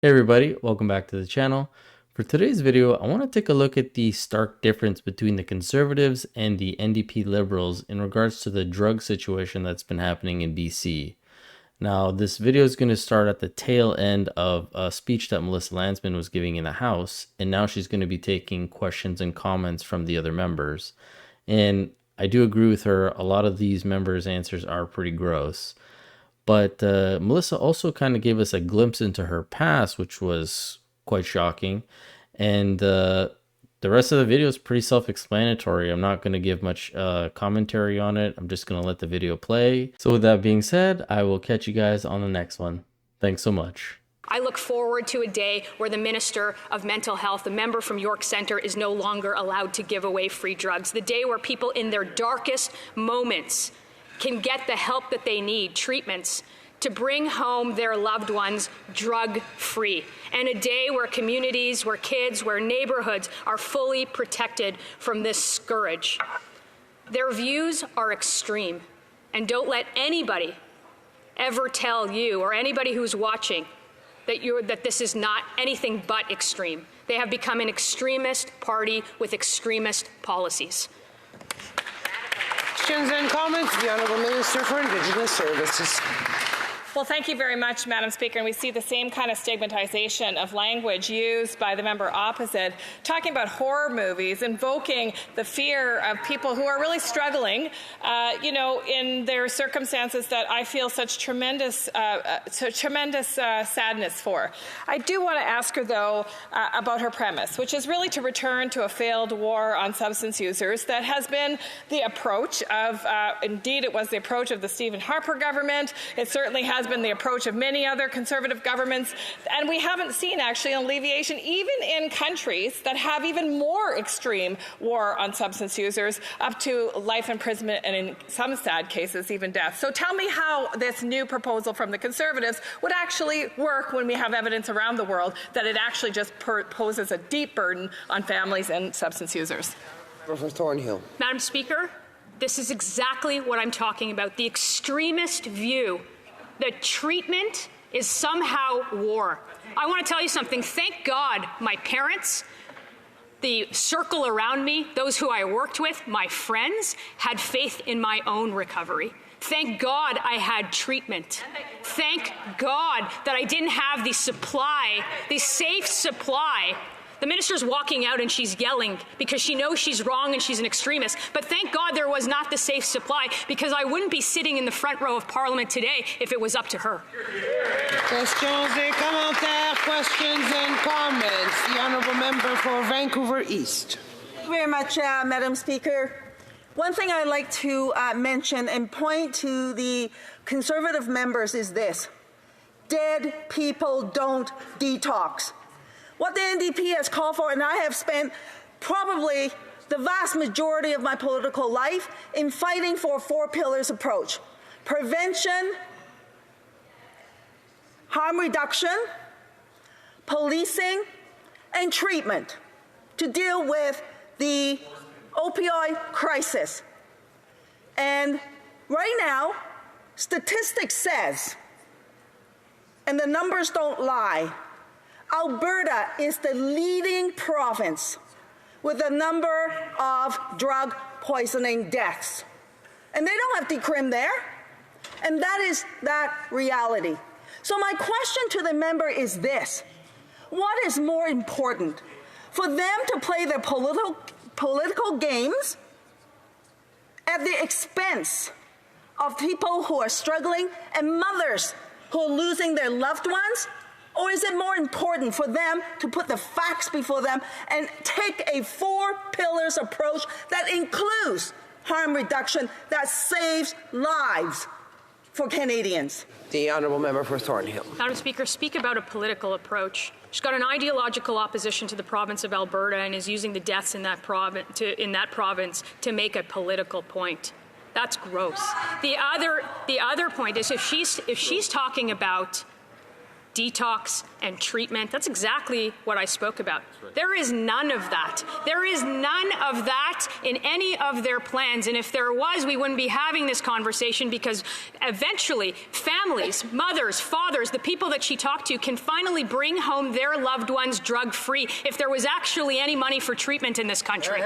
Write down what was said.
Hey everybody, welcome back to the channel. For today's video, I want to take a look at the stark difference between the Conservatives and the NDP Liberals in regards to the drug situation that's been happening in BC. Now, this video is going to start at the tail end of a speech that Melissa Lantsman was giving in the House, and now she's going to be taking questions and comments from the other members. And I do agree with her, a lot of these members' answers are pretty gross. But Melissa also kind of gave us a glimpse into her past, which was quite shocking. And the rest of the video is pretty self-explanatory. I'm not going to give much commentary on it. I'm just going to let the video play. So with that being said, I will catch you guys on the next one. Thanks so much. I look forward to a day where the Minister of Mental Health, the member from York Centre, is no longer allowed to give away free drugs. The day where people in their darkest moments can get the help that they need, treatments, to bring home their loved ones drug-free. And a day where communities, where kids, where neighborhoods are fully protected from this scourge. Their views are extreme. And don't let anybody ever tell you or anybody who's watching that this is not anything but extreme. They have become an extremist party with extremist policies. Questions and comments, the Honourable Minister for Indigenous Services. Well, thank you very much, Madam Speaker. And we see the same kind of stigmatization of language used by the member opposite, talking about horror movies, invoking the fear of people who are really struggling, in their circumstances that I feel such tremendous sadness for. I do want to ask her, though, about her premise, which is really to return to a failed war on substance users that has been the approach of, indeed, it was the approach of the Stephen Harper government. It certainly has been the approach of many other Conservative governments, and we haven't seen actually an alleviation even in countries that have even more extreme war on substance users, up to life imprisonment and in some sad cases even death. So tell me how this new proposal from the Conservatives would actually work when we have evidence around the world that it actually just poses a deep burden on families and substance users. Professor Thornhill. Madam Speaker, this is exactly what I'm talking about. The extremist view that treatment is somehow war. I want to tell you something. Thank God my parents, the circle around me, those who I worked with, my friends, had faith in my own recovery. Thank God I had treatment. Thank God that I didn't have the safe supply. The minister's walking out and she's yelling because she knows she's wrong and she's an extremist. But thank God there was not the safe supply, because I wouldn't be sitting in the front row of Parliament today if it was up to her. Questions et commentaires, questions and comments. The Honourable Member for Vancouver East. Thank you very much, Madam Speaker. One thing I'd like to mention and point to the Conservative members is this: dead people don't detox. What the NDP has called for, and I have spent probably the vast majority of my political life in fighting for a four-pillars approach: prevention, harm reduction, policing, and treatment to deal with the opioid crisis. And right now, statistics says, and the numbers don't lie, Alberta is the leading province with a number of drug poisoning deaths. And they don't have decrim there. And that is that reality. So my question to the member is this: what is more important? For them to play their political games at the expense of people who are struggling and mothers who are losing their loved ones? Or is it more important for them to put the facts before them and take a four-pillars approach that includes harm reduction, that saves lives for Canadians? The Honourable Member for Thornhill. Madam Speaker, speak about a political approach. She's got an ideological opposition to the province of Alberta and is using the deaths in that province to make a political point. That's gross. The other point is if she's talking about detox, and treatment. That's exactly what I spoke about. There is none of that. There is none of that in any of their plans. And if there was, we wouldn't be having this conversation, because eventually families, mothers, fathers, the people that she talked to can finally bring home their loved ones drug-free if there was actually any money for treatment in this country.